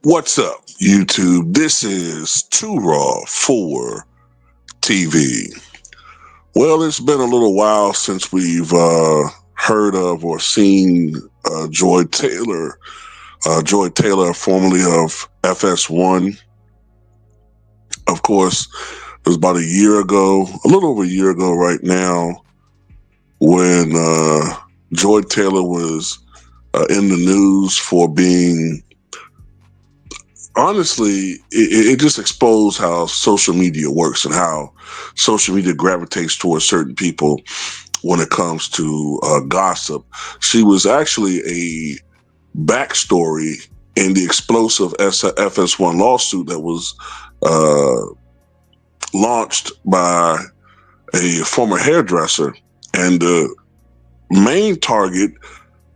What's up, YouTube? This is Too Raw for TV. Well, it's been a little while since we've heard of or seen Joy Taylor. Joy Taylor, formerly of FS1. Of course, it was about a year ago, a little over a year ago right now, when Joy Taylor was in the news for being honestly, it just exposed how social media works and how social media gravitates towards certain people when it comes to gossip. She was actually a backstory in the explosive FS1 lawsuit that was uh, launched by a former hairdresser. And the main target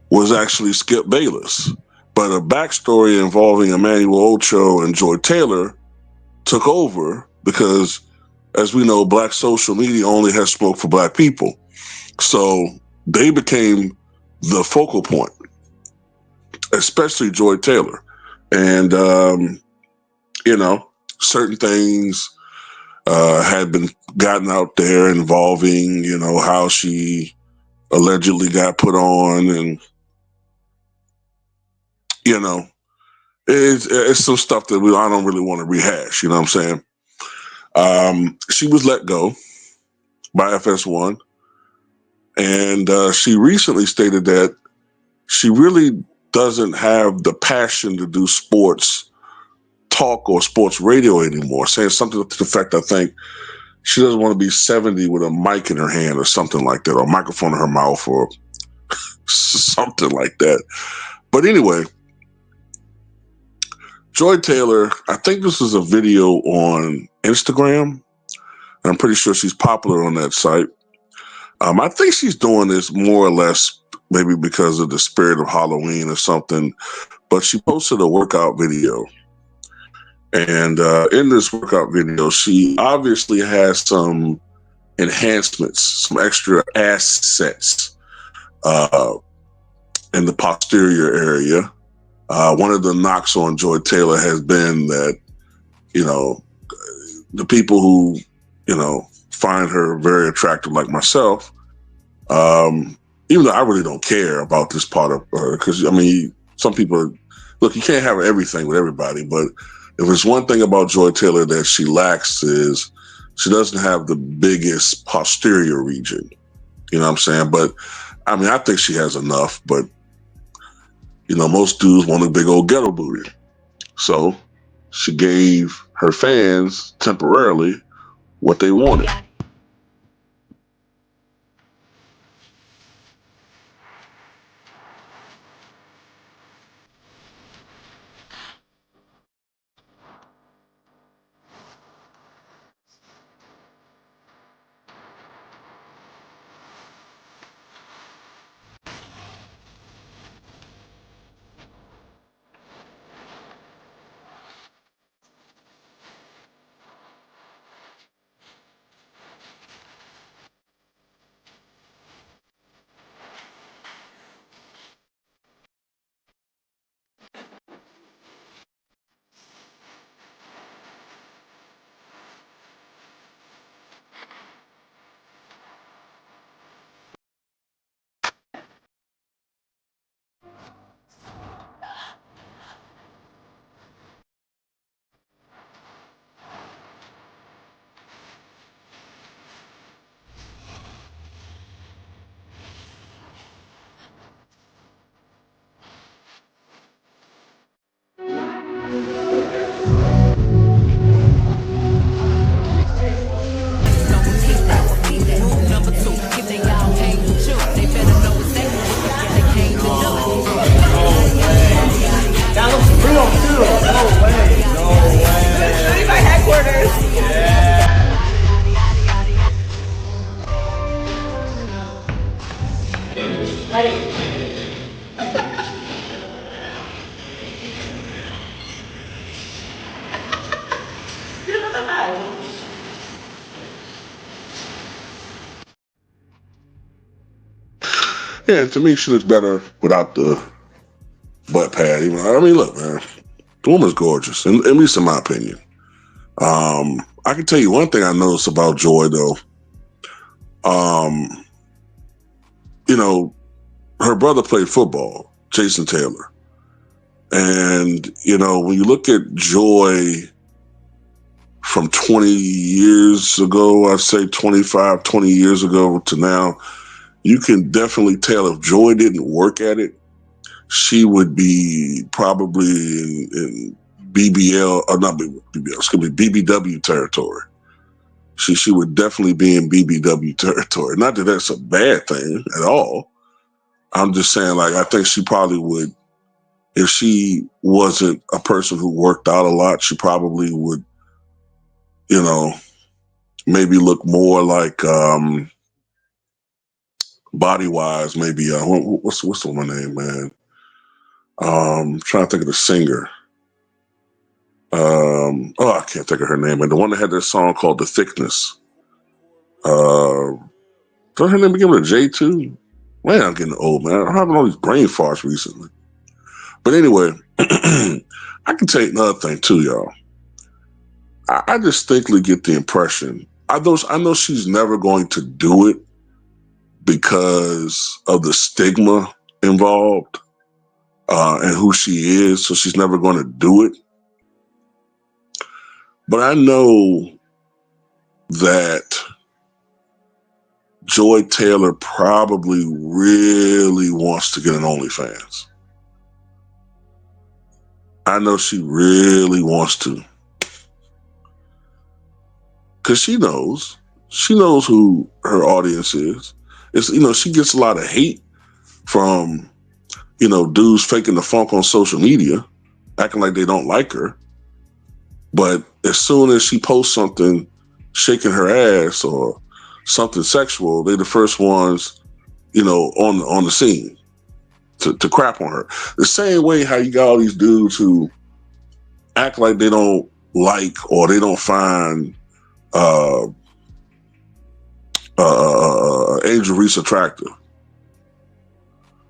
was actually Skip Bayless. But a backstory involving Emmanuel Ocho and Joy Taylor took over because, as we know, black social media only has smoke for black people. So they became the focal point, especially Joy Taylor. And, certain things had been gotten out there involving, how she allegedly got put on and, you know, it's some stuff that I don't really want to rehash. You know what I'm saying? She was let go by FS1, and she recently stated that she really doesn't have the passion to do sports talk or sports radio anymore. Saying something to the effect, I think she doesn't want to be 70 with a mic in her hand or something like that, or a microphone in her mouth or something like that. But anyway, Joy Taylor, I think this is a video on Instagram. I'm pretty sure she's popular on that site. I think she's doing this more or less maybe because of the spirit of Halloween or something, but she posted a workout video. And in this workout video, she obviously has some enhancements, some extra assets in the posterior area. One of the knocks on Joy Taylor has been that, the people who, find her very attractive, like myself, even though I really don't care about this part of her, because, some people, look, you can't have everything with everybody, but if there's one thing about Joy Taylor that she lacks is she doesn't have the biggest posterior region. You know what I'm saying? But, I think she has enough, but, most dudes want a big old ghetto booty. So she gave her fans temporarily what they wanted. Yeah, to me, she looks better without the butt pad. Look, man, The woman's gorgeous, at least in my opinion. I can tell you one thing I noticed about Joy, though. You know, her brother played football, Jason Taylor. And, you know, when you look at Joy from 20 years ago, I'd say 25, 20 years ago to now, you can definitely tell if Joy didn't work at it, she would be probably in BBL, or not BBL, excuse me, BBW territory. She would definitely be in BBW territory. Not that that's a bad thing at all. I'm just saying, like, I think she probably would, if she wasn't a person who worked out a lot, she probably would, you know, maybe look more like body wise, maybe what's the woman's name, man? Trying to think of the singer. I can't think of her name. And the one that had that song called "The Thickness." Does her name begin with a J too? Man, I'm getting old, man. I'm having all these brain farts recently. But anyway, I can tell you another thing too, y'all. I distinctly get the impression. I know she's never going to do it because of the stigma involved and who she is, so she's never going to do it. But I know that Joy Taylor probably really wants to get an OnlyFans. I know she really wants to. Because she knows who her audience is. It's, you know, she gets a lot of hate from, you know, dudes faking the funk on social media, acting like they don't like her. But as soon as she posts something shaking her ass or something sexual, they're the first ones, you know, on the scene to crap on her. The same way how you got all these dudes who act like they don't like or they don't find Angel Reese attractive.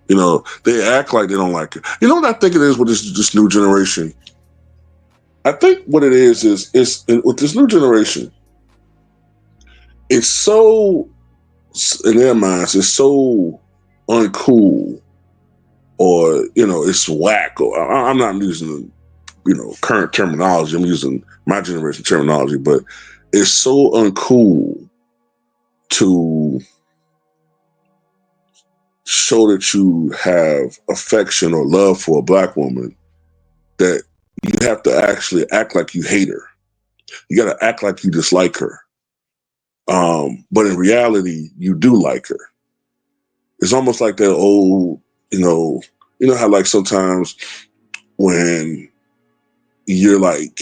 You know, they act like they don't like her. You know what I think it is with this new generation? I think what it is with this new generation, it's so, in their minds, it's so uncool, or, you know, it's whack. Or I'm not using, you know, current terminology. I'm using my generation terminology, but it's so uncool to show that you have affection or love for a black woman that you have to actually act like you hate her. You got to act like you dislike her. But in reality, you do like her. It's almost like that old, you know how like sometimes when you're like,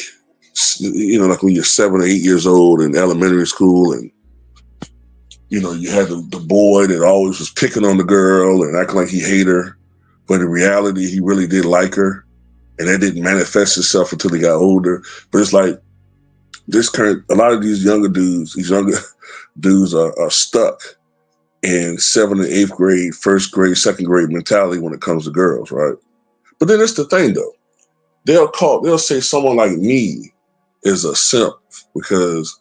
you know, like when you're 7 or 8 years old in elementary school, and you know, you had the boy that always was picking on the girl and acting like he hated her, but in reality, he really did like her, and that didn't manifest itself until he got older. But it's like a lot of these younger dudes are stuck in 7th and 8th grade, 1st grade, 2nd grade mentality when it comes to girls, right? But then it's the thing though. They'll say someone like me is a simp because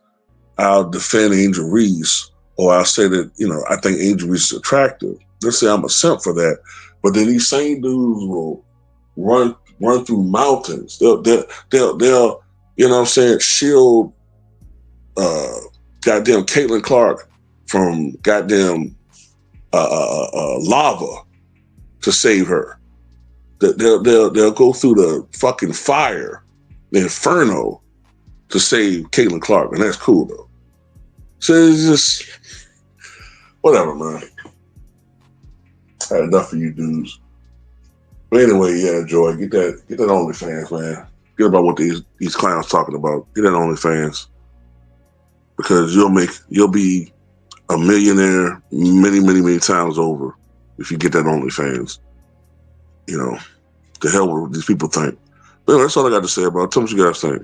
I'll defend Angel Reese, or I'll say that, you know, I think Angel Reese is attractive. They'll say I'm a simp for that. But then these same dudes will run through mountains. They'll you know what I'm saying, shield goddamn Caitlin Clark from goddamn lava to save her. They'll go through the fucking fire, the inferno, to save Caitlin Clark, and that's cool though. So it's just whatever, man. I had enough of you dudes. But anyway, yeah, Joy, get that OnlyFans, man. Get about what these clowns talking about. Get that OnlyFans, because you'll be a millionaire many, many, many times over if you get that OnlyFans. You know, the hell with what these people think. But anyway, that's all I got to say about it. Tell me what you guys think.